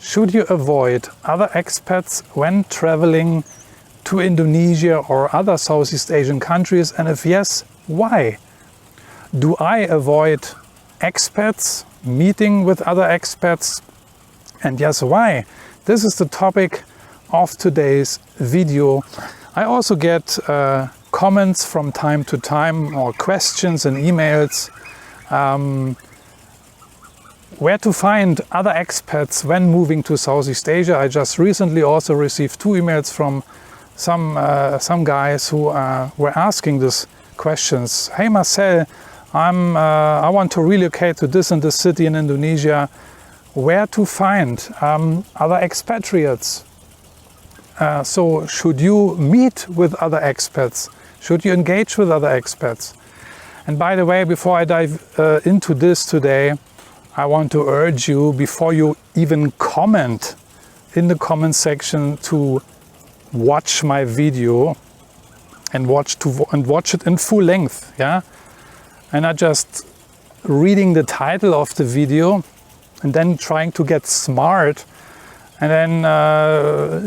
should you avoid other expats when traveling to Indonesia or other Southeast Asian countries? And if yes, why? Do I avoid expats, meeting with other expats? And yes, why? This is the topic of today's video. I also get comments from time to time, or questions and emails, where to find other expats when moving to Southeast Asia. I just recently also received 2 emails from some guys who were asking these questions. Hey Marcel, I want to relocate to this and this city in Indonesia. Where to find other expatriates? So should you meet with other expats? Should you engage with other expats? And by the way, before I dive into this today, I want to urge you, before you even comment in the comment section, to watch my video and watch it in full length, yeah? And not just reading the title of the video and then trying to get smart and then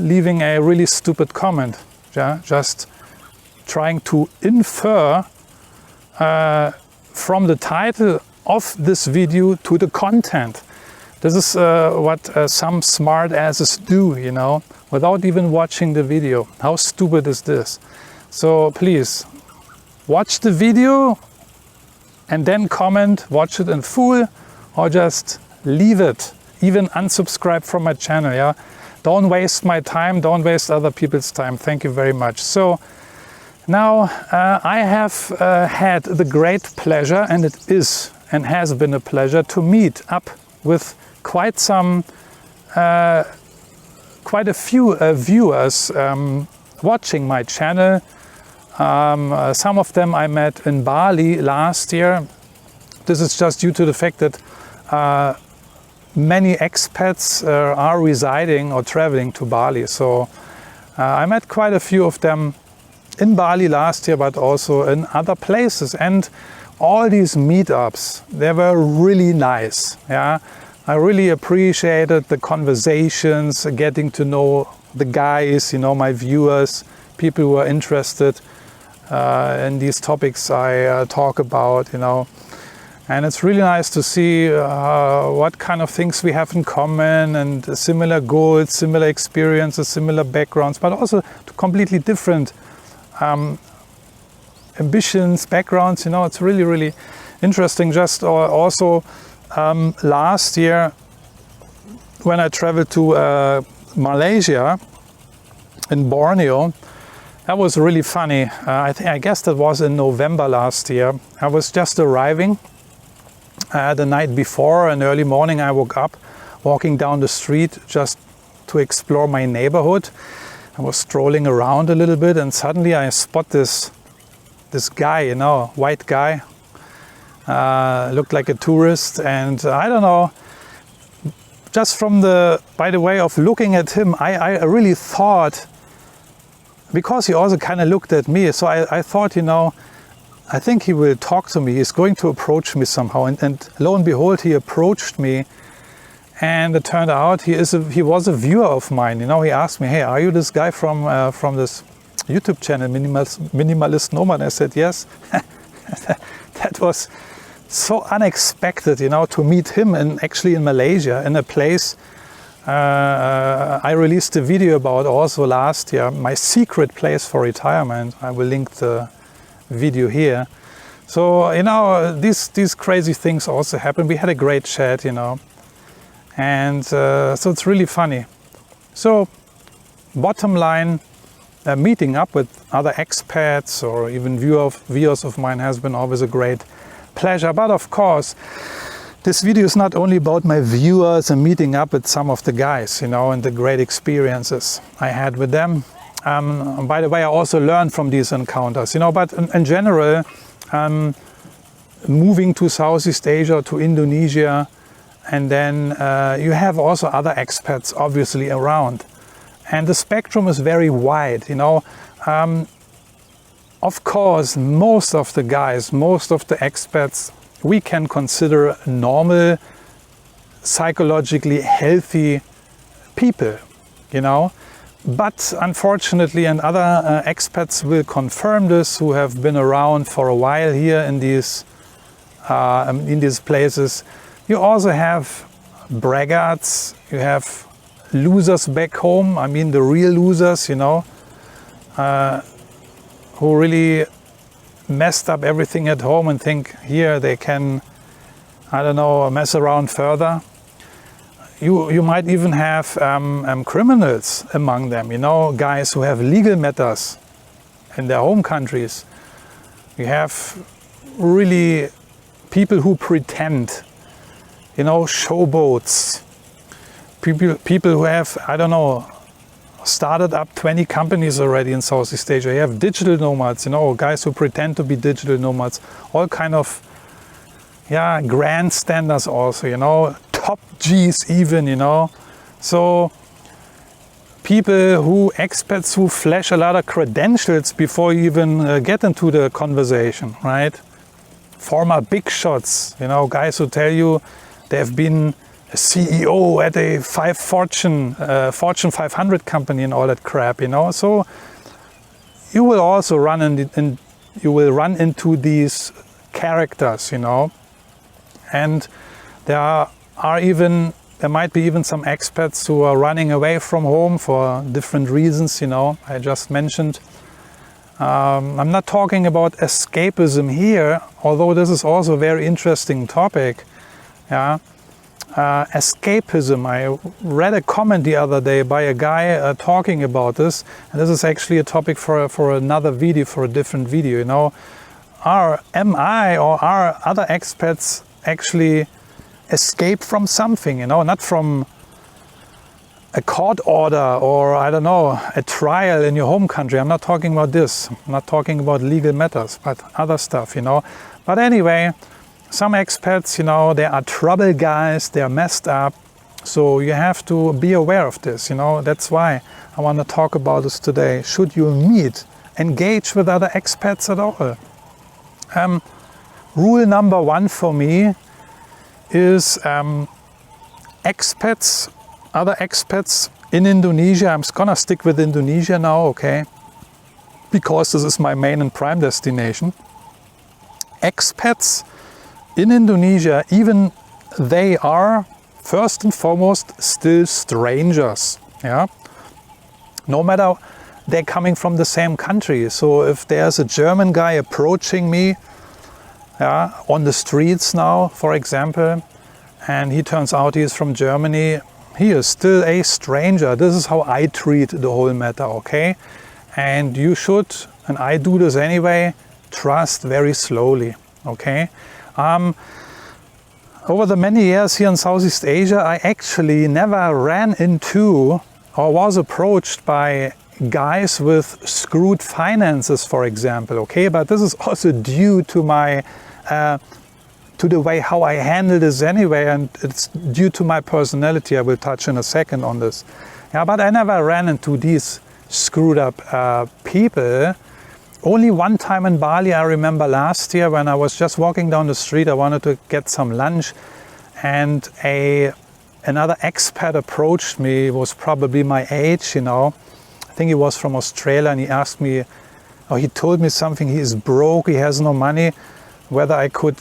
leaving a really stupid comment, yeah? Just trying to infer from the title of this video to the content. This is what some smart asses do, you know, without even watching the video. How stupid is this? So please, watch the video and then comment, watch it in full, or just leave it, even unsubscribe from my channel, yeah? Don't waste my time, don't waste other people's time. Thank you very much. So now I have had the great pleasure, and it is and has been a pleasure, to meet up with quite a few viewers watching my channel. Some of them I met in Bali last year. This is just due to the fact that many expats are residing or traveling to Bali. So I met quite a few of them in Bali last year, but also in other places. And all these meetups, they were really nice. Yeah, I really appreciated the conversations, getting to know the guys, you know, my viewers, people who are interested in these topics I talk about, you know. And it's really nice to see what kind of things we have in common, and similar goals, similar experiences, similar backgrounds, but also completely different ambitions, backgrounds, you know. It's really, really interesting. Just also last year when I traveled to Malaysia, in Borneo, that was really funny. I guess that was in November last year. I was just arriving the night before, and early morning I woke up walking down the street just to explore my neighborhood. I was strolling around a little bit, and suddenly I spot this guy, you know, white guy, looked like a tourist, and I don't know, just by the way of looking at him, I really thought, because he also kind of looked at me, so I thought, you know, I think he will talk to me, he's going to approach me somehow, and lo and behold, he approached me. And it turned out he was a viewer of mine. You know, he asked me, "Hey, are you this guy from this YouTube channel, Minimalist Nomad?" I said, "Yes." That was so unexpected, you know, to meet him actually in Malaysia, in a place I released a video about also last year, my secret place for retirement. I will link the video here. So, you know, these crazy things also happen. We had a great chat, you know. And so it's really funny. So bottom line, meeting up with other expats or even viewers of mine has been always a great pleasure. But of course, this video is not only about my viewers and meeting up with some of the guys, you know, and the great experiences I had with them. By the way, I also learned from these encounters, you know, but in general, moving to Southeast Asia, to Indonesia, and then you have also other expats obviously around, and the spectrum is very wide, you know. Of course, most of the guys, most of the expats, we can consider normal, psychologically healthy people, you know. But unfortunately, and other expats will confirm this, who have been around for a while here in these places, you also have braggarts, you have losers back home, I mean the real losers, you know, who really messed up everything at home and think here they can, I don't know, mess around further. You might even have criminals among them, you know, guys who have legal matters in their home countries. You have really people who pretend, you know, showboats. People who have, I don't know, started up 20 companies already in Southeast Asia. You have digital nomads, you know, guys who pretend to be digital nomads. All kind of, yeah, grandstanders also, you know, top Gs even, you know. So people expats who flash a lot of credentials before you even get into the conversation, right? Former big shots, you know, guys who tell you they have been a CEO at a Fortune 500 company and all that crap, you know. So you will also run into these characters, you know. And there might be even some expats who are running away from home for different reasons, you know, I just mentioned. I'm not talking about escapism here, although this is also a very interesting topic. Yeah, escapism. I read a comment the other day by a guy talking about this, and this is actually a topic for another video, for a different video. You know, are other expats actually escape from something, you know, not from a court order or, I don't know, a trial in your home country. I'm not talking about this. I'm not talking about legal matters, but other stuff, you know. But anyway, some expats, you know, they are trouble guys, they are messed up. So you have to be aware of this, you know. That's why I want to talk about this today. Should you engage with other expats at all? Rule number one for me is other expats in Indonesia. I'm gonna stick with Indonesia now, okay? Because this is my main and prime destination. Expats in Indonesia, even they are first and foremost still strangers, yeah? No matter they're coming from the same country. So if there's a German guy approaching me, yeah, on the streets now, for example, and he turns out he is from Germany, he is still a stranger. This is how I treat the whole matter, okay? And you should, and I do this anyway, trust very slowly, okay? Over the many years here in Southeast Asia, I actually never ran into or was approached by guys with screwed finances, for example, okay? But this is also due to my to the way how I handle this anyway, and it's due to my personality. I will touch in a second on this. Yeah, but I never ran into these screwed up people. Only one time in Bali, I remember last year when I was just walking down the street, I wanted to get some lunch, and another expat approached me. He was probably my age, you know. I think he was from Australia, and he asked me, or he told me something, he is broke, he has no money, whether I could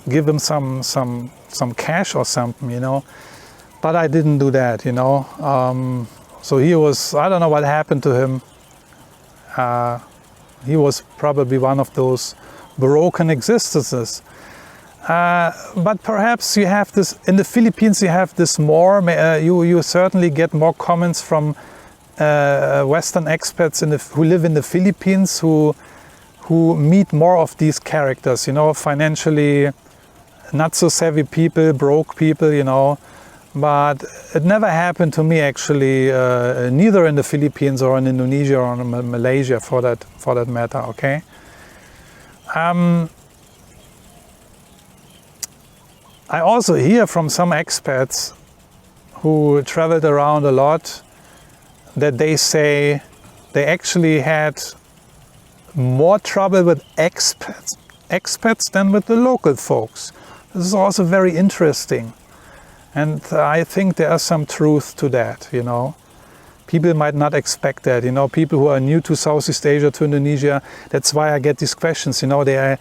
give him some cash or something, you know. But I didn't do that, you know. So he was, I don't know what happened to him. He was probably one of those broken existences. But perhaps you have this, in the Philippines you have this more, you certainly get more comments from Western expats who live in the Philippines who meet more of these characters, you know, financially not so savvy people, broke people, you know. But it never happened to me actually, neither in the Philippines or in Indonesia or in Malaysia for that matter, okay? I also hear from some expats who traveled around a lot that they say they actually had more trouble with expats than with the local folks. This is also very interesting. And I think there is some truth to that, you know. People might not expect that, you know, people who are new to Southeast Asia, to Indonesia. That's why I get these questions, you know, and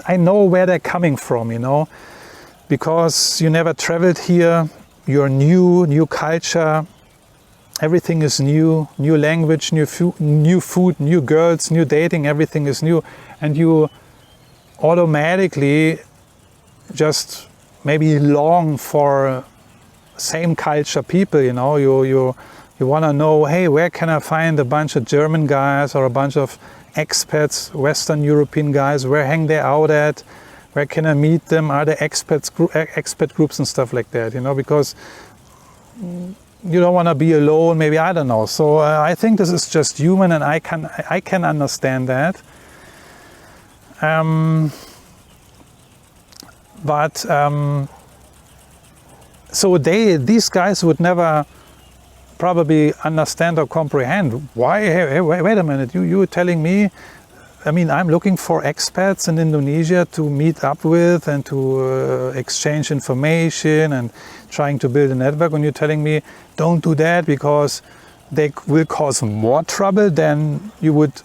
I know where they're coming from, you know, because you never traveled here, you're new culture, everything is new language, new food, new girls, new dating, everything is new. And you automatically just maybe long for same culture people, you know, you want to know, hey, where can I find a bunch of German guys or a bunch of expats, Western European guys, where hang they out at, where can I meet them, are there expat groups and stuff like that, you know, because you don't want to be alone, maybe, I don't know. So I think this is just human, and I can understand that. So these guys would never probably understand or comprehend why. Hey, wait a minute, you telling me? I mean, I'm looking for expats in Indonesia to meet up with and to exchange information and trying to build a network. When you're telling me don't do that because they will cause more trouble than you would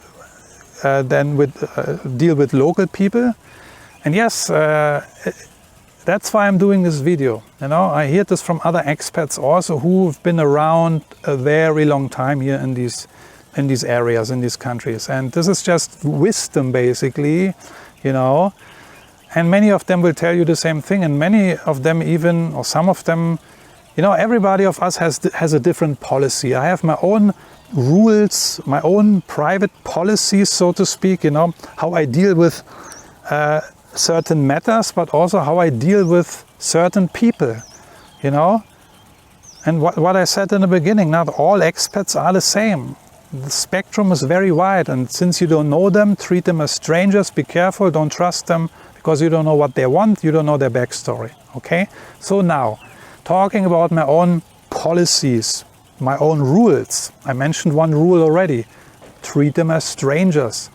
deal with local people. And yes. That's why I'm doing this video. You know, I hear this from other expats also who've been around a very long time here in these areas, in these countries. And this is just wisdom, basically, you know. And many of them will tell you the same thing. And many of them even, or some of them, you know, everybody of us has a different policy. I have my own rules, my own private policies, so to speak, you know, how I deal with certain matters, but also how I deal with certain people, you know. And what I said in the beginning, not all expats are the same. The spectrum is very wide, and since you don't know them, treat them as strangers, be careful, don't trust them, because you don't know what they want, you don't know their backstory, okay? So now, talking about my own policies, my own rules. I mentioned one rule already, treat them as strangers.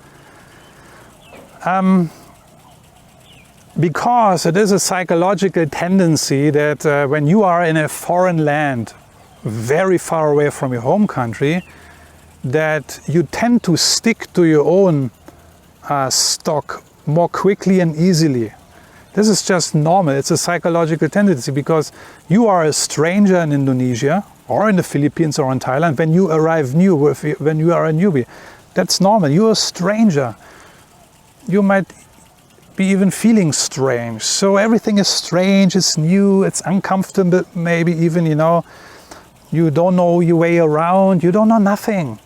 Because it is a psychological tendency that when you are in a foreign land, very far away from your home country, that you tend to stick to your own stock more quickly and easily. This is just normal. It's a psychological tendency because you are a stranger in Indonesia or in the Philippines or in Thailand when you arrive new, when you are a newbie. That's normal. You're a stranger. You might be even feeling strange. So everything is strange, it's new, it's uncomfortable, maybe even, you know, you don't know your way around, you don't know nothing.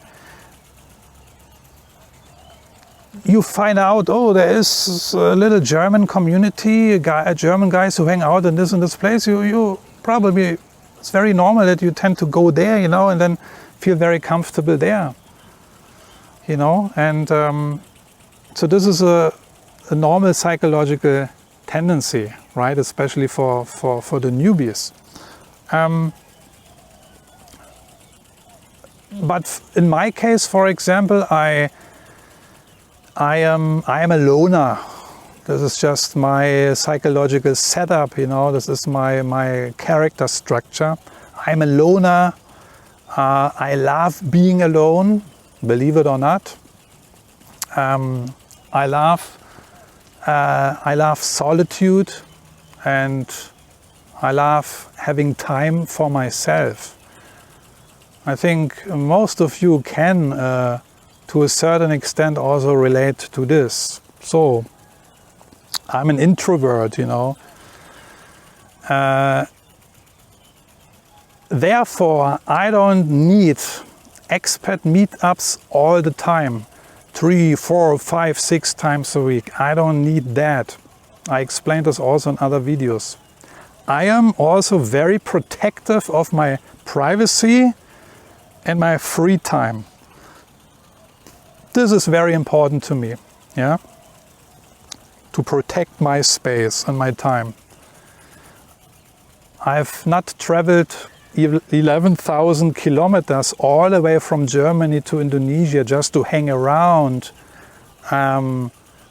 You find out, oh, there is a little German community, German guys who hang out in this place. You probably, it's very normal that you tend to go there, you know, and then feel very comfortable there, you know. And so this is a normal psychological tendency, right? Especially for the newbies. But in my case, for example, I am a loner. This is just my psychological setup, you know. This is my character structure. I'm a loner. I love being alone, believe it or not. I love solitude, and I love having time for myself. I think most of you can, to a certain extent, also relate to this. So, I'm an introvert, you know. Therefore, I don't need expat meetups all the time. 3, 4, 5, 6 times a week. I don't need that. I explained this also in other videos. I am also very protective of my privacy and my free time. This is very important to me, yeah? To protect my space and my time. I've not traveled 11,000 kilometers all the way from Germany to Indonesia just to hang around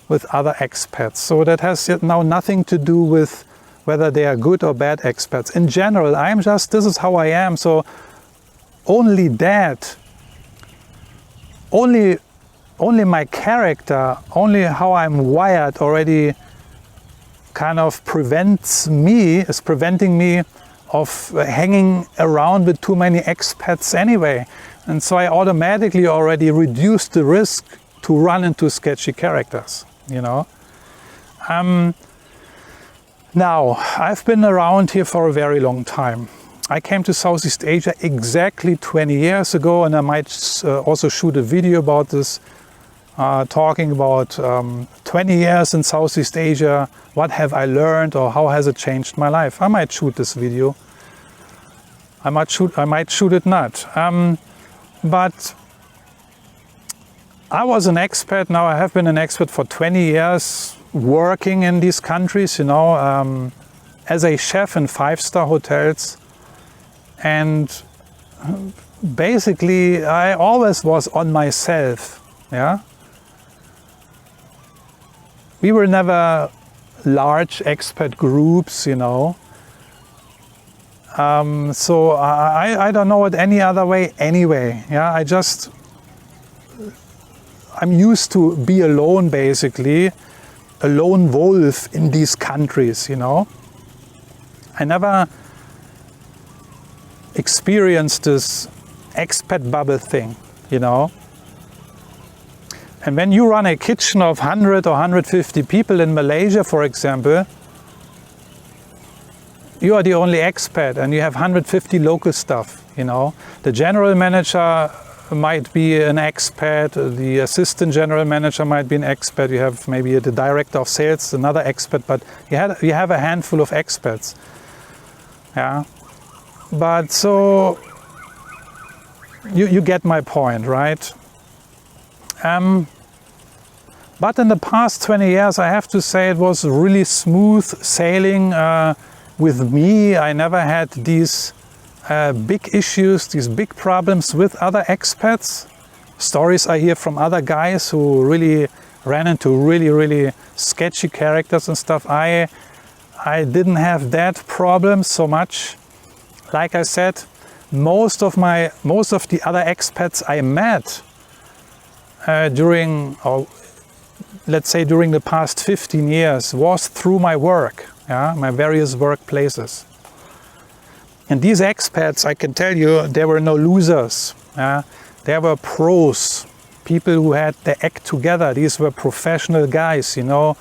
with other expats. So that has now nothing to do with whether they are good or bad expats. In general, this is how I am. So only that, only my character, only how I'm wired already kind of preventing me of hanging around with too many expats anyway. And so I automatically already reduced the risk to run into sketchy characters, you know. Now, I've been around here for a very long time. I came to Southeast Asia exactly 20 years ago, and I might also shoot a video about this, talking about 20 years in Southeast Asia, what have I learned or how has it changed my life. I might shoot this video. I might shoot it not. But I was an expat, now I have been an expat for 20 years, working in these countries, you know, as a chef in 5-star hotels. And basically, I always was on myself, yeah. We were never large expat groups, you know. So I don't know it any other way anyway, yeah. I'm used to be alone, basically. A lone wolf in these countries, you know. I never experienced this expat bubble thing, you know. And when you run a kitchen of 100 or 150 people in Malaysia, for example, you are the only expat and you have 150 local staff, you know. The general manager might be an expat, the assistant general manager might be an expat, you have maybe the director of sales, another expat, but you have a handful of expats. Yeah. But so you get my point, right? But in the past 20 years, I have to say it was really smooth sailing with me. I never had these big issues, these big problems with other expats. Stories I hear from other guys who really ran into really sketchy characters and stuff. I didn't have that problem so much. Like I said, most of the other expats I met during the past 15 years was through my work, yeah, my various workplaces. And these expats, I can tell you, they were no losers. They were pros, people who had their act together. These were professional guys, you know,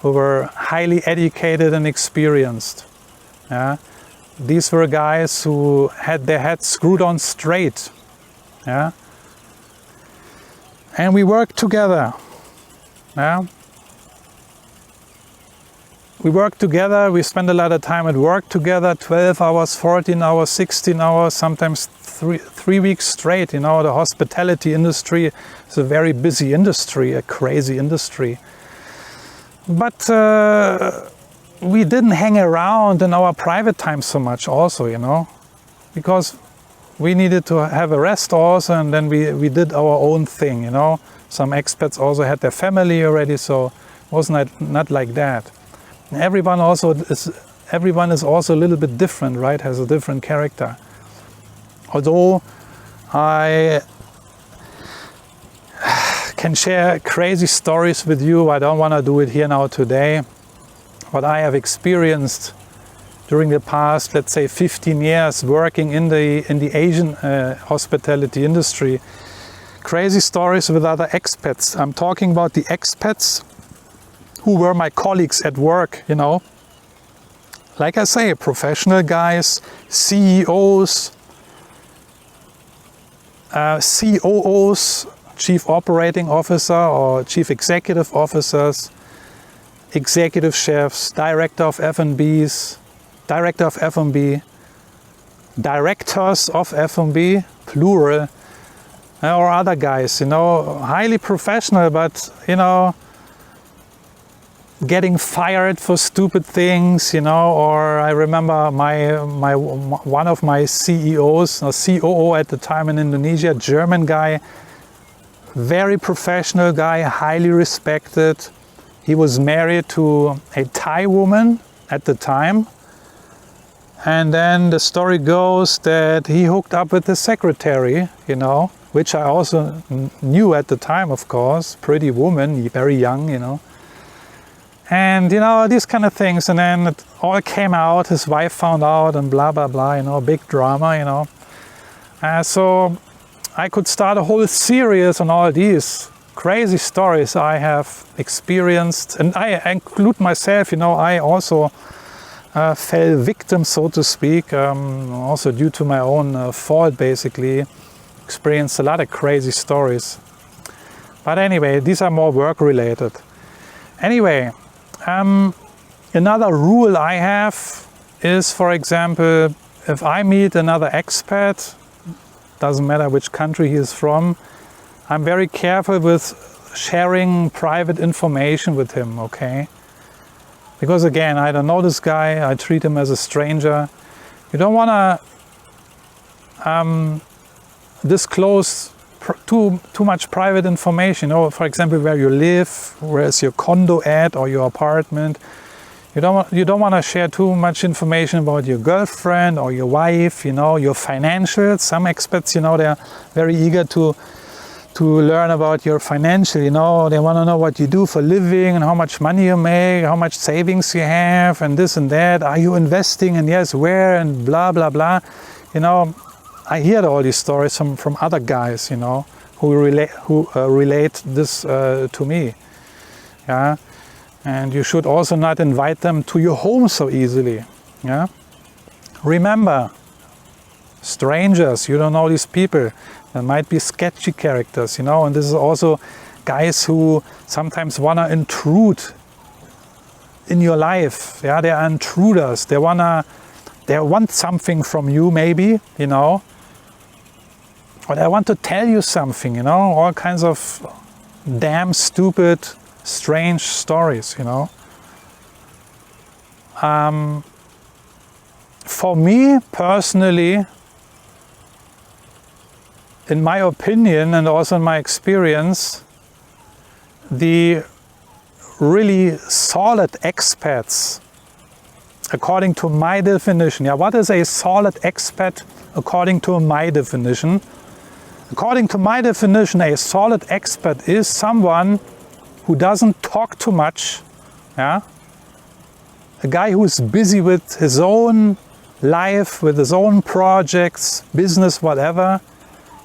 who were highly educated and experienced. These were guys who had their heads screwed on straight. And we worked together. We work together, we spend a lot of time at work together, 12 hours, 14 hours, 16 hours, sometimes three weeks straight. You know, the hospitality industry is a very busy industry, a crazy industry. But we didn't hang around in our private time so much also, you know, because we needed to have a rest also, and then we did our own thing, you know. Some expats also had their family already, so it was not like that. Everyone is also a little bit different, right? Has a different character. Although I can share crazy stories with you, I don't want to do it here now today. What I have experienced during the past, let's say 15 years working in the Asian hospitality industry. Crazy stories with other expats. I'm talking about the expats who were my colleagues at work, you know. Like I say, professional guys, CEOs, COOs, Chief Operating Officer or Chief Executive Officers, executive chefs, Director of F&Bs, Director of F&B, Directors of F&B, plural, or other guys, you know, highly professional, but, you know, getting fired for stupid things, you know. Or I remember one of my CEOs, or COO at the time in Indonesia, German guy, very professional guy, highly respected. He was married to a Thai woman, at the time. And then the story goes that he hooked up with the secretary, you know, which I also knew at the time, of course, pretty woman, very young, you know. And, you know, these kind of things. And then it all came out, his wife found out and blah, blah, blah, you know, big drama, you know. So I could start a whole series on all these crazy stories I have experienced. And I include myself, you know, I also fell victim, so to speak, also due to my own fault, basically. Experienced a lot of crazy stories. But anyway, these are more work-related. Anyway, another rule I have is, for example, if I meet another expat, doesn't matter which country he is from, I'm very careful with sharing private information with him, okay? Because again, I don't know this guy, I treat him as a stranger. You don't want to disclose too much private information. You know, for example, where you live, where is your condo at, or your apartment. You don't want to share too much information about your girlfriend or your wife, you know, your financials. Some expats, you know, they're very eager to learn about your financial, you know, they want to know what you do for living and how much money you make, how much savings you have and this and that. Are you investing, and yes, where, and blah, blah, blah. You know, I hear all these stories from other guys, you know, who relate this to me. Yeah, and you should also not invite them to your home so easily. Yeah, remember, strangers, you don't know these people. There might be sketchy characters, you know, and this is also guys who sometimes want to intrude in your life. Yeah, they are intruders. They want something from you, maybe, you know, or they want to tell you something, you know, all kinds of damn stupid, strange stories, you know. For me personally, in my opinion and also in my experience, the really solid expats, according to my definition. Yeah, what is a solid expat according to my definition? According to my definition, a solid expat is someone who doesn't talk too much. Yeah? A guy who is busy with his own life, with his own projects, business, whatever.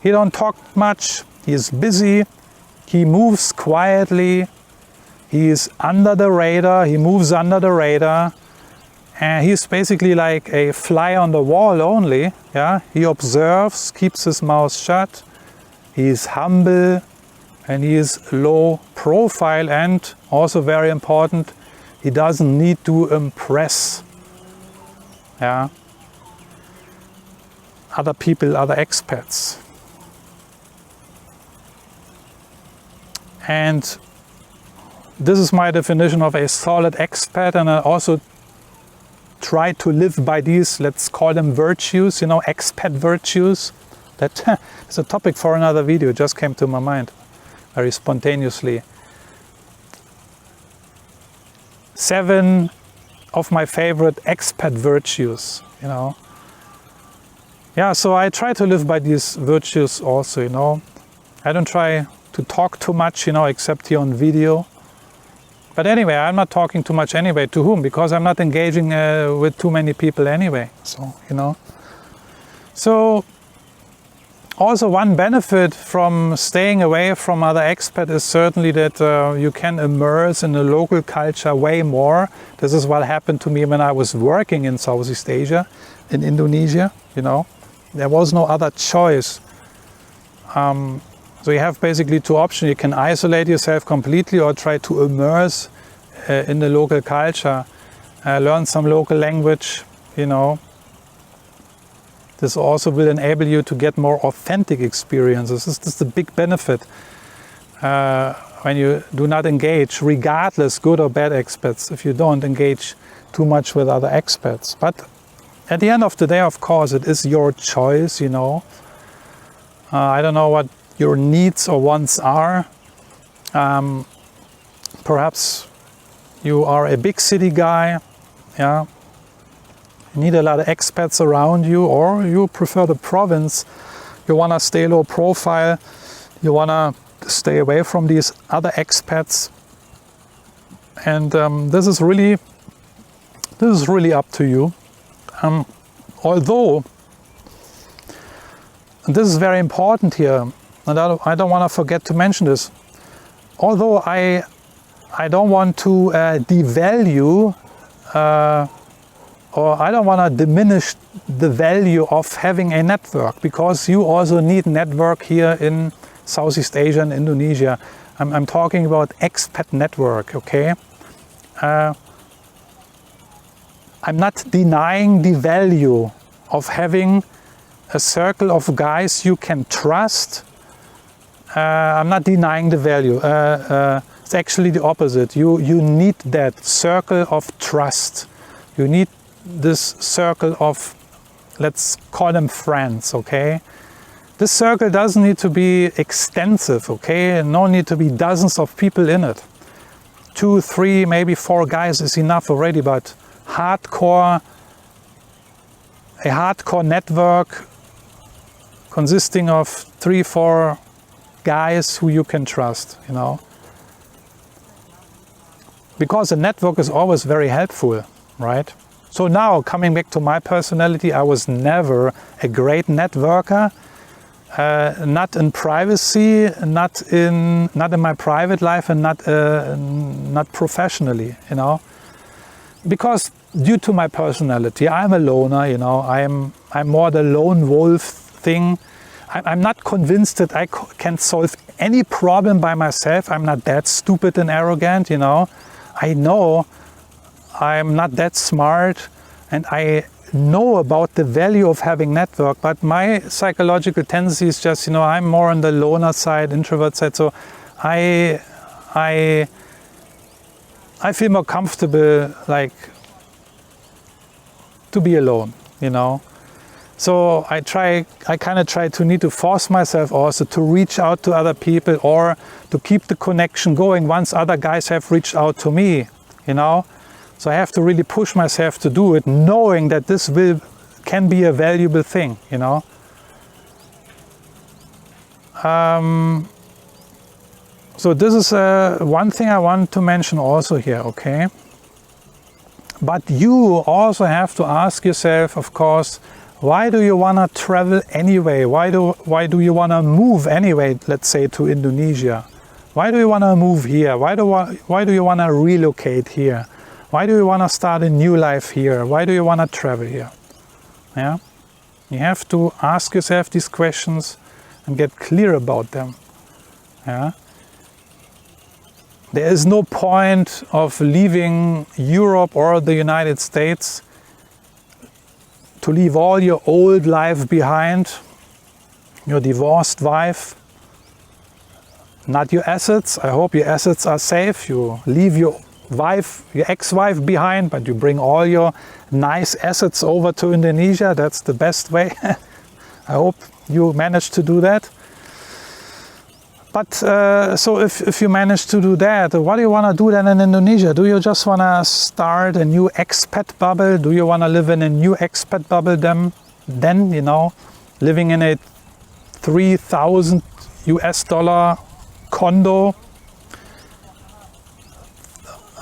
He don't talk much, he is busy, he moves quietly, he is under the radar, he moves under the radar, and he's basically like a fly on the wall only. Yeah? He observes, keeps his mouth shut, he is humble, and he is low profile, and also very important, he doesn't need to impress. Yeah? Other people, other expats. And this is my definition of a solid expat, and I also try to live by these, let's call them virtues, you know, expat virtues. That is a topic for another video, it just came to my mind very spontaneously. 7 of my favorite expat virtues, you know. Yeah, so I try to live by these virtues also, you know. I don't try to talk too much, you know, except here on video. But anyway, I'm not talking too much anyway. To whom? Because I'm not engaging with too many people anyway. So, you know. So, also one benefit from staying away from other expats is certainly that you can immerse in the local culture way more. This is what happened to me when I was working in Southeast Asia, in Indonesia, you know. There was no other choice. So you have basically 2 options. You can isolate yourself completely or try to immerse in the local culture, learn some local language, you know. This also will enable you to get more authentic experiences. This is the big benefit when you do not engage, regardless good or bad expats, if you don't engage too much with other expats. But at the end of the day, of course, it is your choice, you know. I don't know what your needs or wants are. Perhaps you are a big city guy Yeah, you need a lot of expats around you, or you prefer the province. You want to stay low profile. You want to stay away from these other expats. And this is really up to you. Although, and this is very important here, and I don't want to forget to mention this. Although I don't want to devalue or I don't want to diminish the value of having a network, because you also need network here in Southeast Asia and Indonesia. I'm talking about expat network, okay? I'm not denying the value of having a circle of guys you can trust. I'm not denying the value. It's actually the opposite. You need that circle of trust. You need this circle of, let's call them friends, okay? This circle doesn't need to be extensive, okay? No need to be dozens of people in it. 2, 3, maybe 4 guys is enough already, but a hardcore network consisting of 3, 4 guys who you can trust, you know. Because a network is always very helpful, right? So now, coming back to my personality, I was never a great networker. Not in privacy, not in my private life, and not professionally, you know. Because due to my personality, I'm a loner, you know. I'm more the lone wolf thing. I'm not convinced that I can solve any problem by myself. I'm not that stupid and arrogant, you know. I know I'm not that smart, and I know about the value of having network, but my psychological tendency is just, you know, I'm more on the loner side, introvert side, so I feel more comfortable, like, to be alone, you know. So I kind of try to need to force myself also to reach out to other people, or to keep the connection going once other guys have reached out to me, you know. So I have to really push myself to do it, knowing that this can be a valuable thing, you know. So this is one thing I want to mention also here, okay? But you also have to ask yourself, of course, why do you want to travel anyway? Why do you want to move anyway, let's say, to Indonesia? Why do you want to move here? Why do you want to relocate here? Why do you want to start a new life here? Why do you want to travel here? Yeah? You have to ask yourself these questions and get clear about them. Yeah? There is no point of leaving Europe or the United States to leave all your old life behind, your divorced wife, not your assets. I hope your assets are safe. You leave your wife, your ex-wife behind, but you bring all your nice assets over to Indonesia. That's the best way. I hope you manage to do that. But so if you manage to do that, what do you want to do then in Indonesia? Do you just want to start a new expat bubble? Do you want to live in a new expat bubble then, you know, living in a $3,000 condo,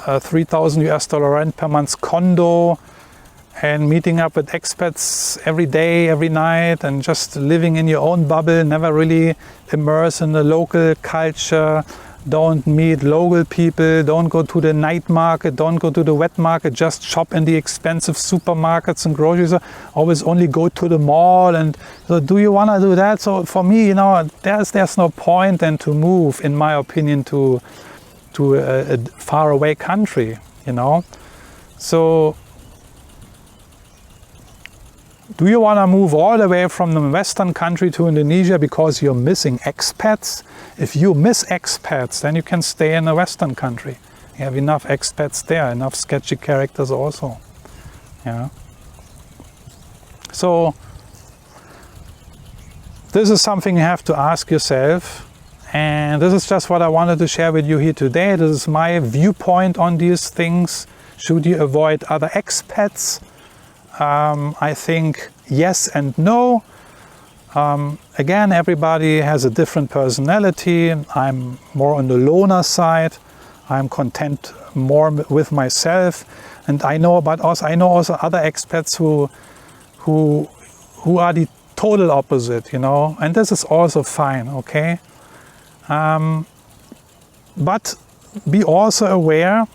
$3,000 rent per month condo, and meeting up with expats every day, every night, and just living in your own bubble, never really immerse in the local culture, don't meet local people, don't go to the night market, don't go to the wet market, just shop in the expensive supermarkets and grocery stores, always only go to the mall. And so do you want to do that? So for me, you know, there's no point then to move, in my opinion, to a faraway country, you know. So do you want to move all the way from the Western country to Indonesia because you're missing expats? If you miss expats, then you can stay in a Western country. You have enough expats there, enough sketchy characters also. Yeah. So this is something you have to ask yourself. And this is just what I wanted to share with you here today. This is my viewpoint on these things. Should you avoid other expats? I think yes and no. Again, everybody has a different personality. I'm more on the loner side. I'm content more with myself, and I know also other expats who are the total opposite, you know, and this is also fine, okay? But be also aware.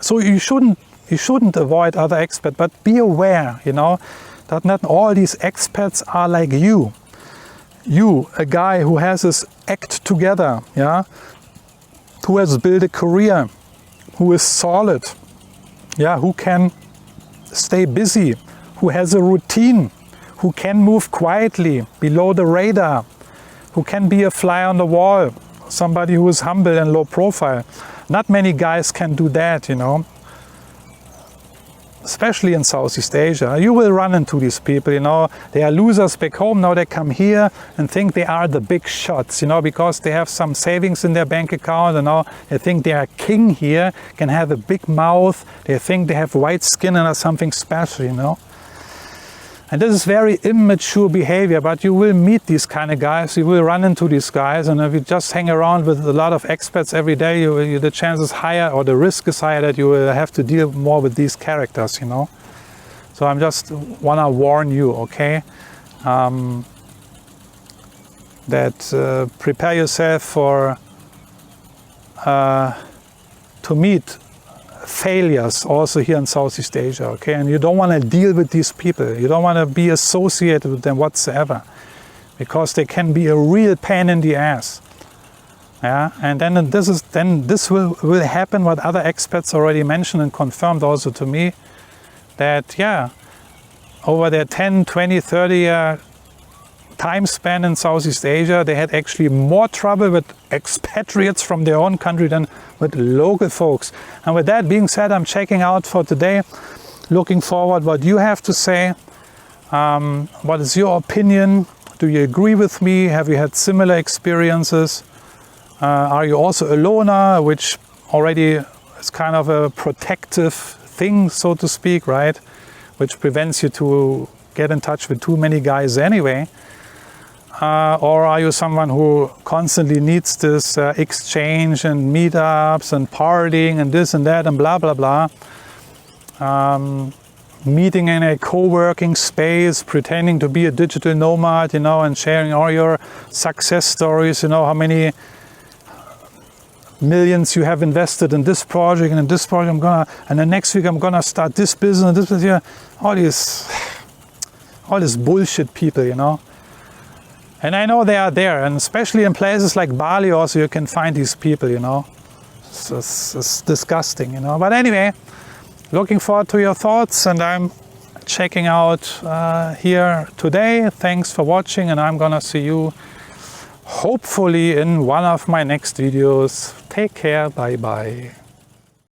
So you shouldn't avoid other expats, but be aware, you know, that not all these expats are like you. You, a guy who has his act together, yeah, who has built a career, who is solid, yeah, who can stay busy, who has a routine, who can move quietly below the radar, who can be a fly on the wall, somebody who is humble and low profile. Not many guys can do that, you know. Especially in Southeast Asia, you will run into these people, you know, they are losers back home, now they come here and think they are the big shots, you know, because they have some savings in their bank account, and now they think they are king here, can have a big mouth, they think they have white skin and are something special, you know. And this is very immature behavior, but you will meet these kind of guys, you will run into these guys, and if you just hang around with a lot of expats every day, the chance is higher, or the risk is higher that you will have to deal more with these characters, you know. So I'm just want to warn you, okay, that prepare yourself for to meet failures also here in Southeast Asia, okay? And you don't want to deal with these people. You don't want to be associated with them whatsoever, because they can be a real pain in the ass. Yeah, and then this will happen. What other expats already mentioned and confirmed also to me, that yeah, over their 10, 20, 30 year time span in Southeast Asia, they had actually more trouble with expatriates from their own country than with local folks. And with that being said, I'm checking out for today. Looking forward what you have to say. What is your opinion? Do you agree with me? Have you had similar experiences? Are you also a loner, which already is kind of a protective thing, so to speak, right? Which prevents you to get in touch with too many guys anyway. Or are you someone who constantly needs this exchange and meetups and partying and this and that and blah, blah, blah. Meeting in a co-working space, pretending to be a digital nomad, you know, and sharing all your success stories, you know, how many millions you have invested in this project and in this project, and then next week I'm gonna start this business, this business, yeah. All this bullshit people, you know. And I know they are there, and especially in places like Bali also you can find these people, you know. It's disgusting, you know. But anyway, looking forward to your thoughts, and I'm checking out here today. Thanks for watching, and I'm gonna see you hopefully in one of my next videos. Take care, bye bye.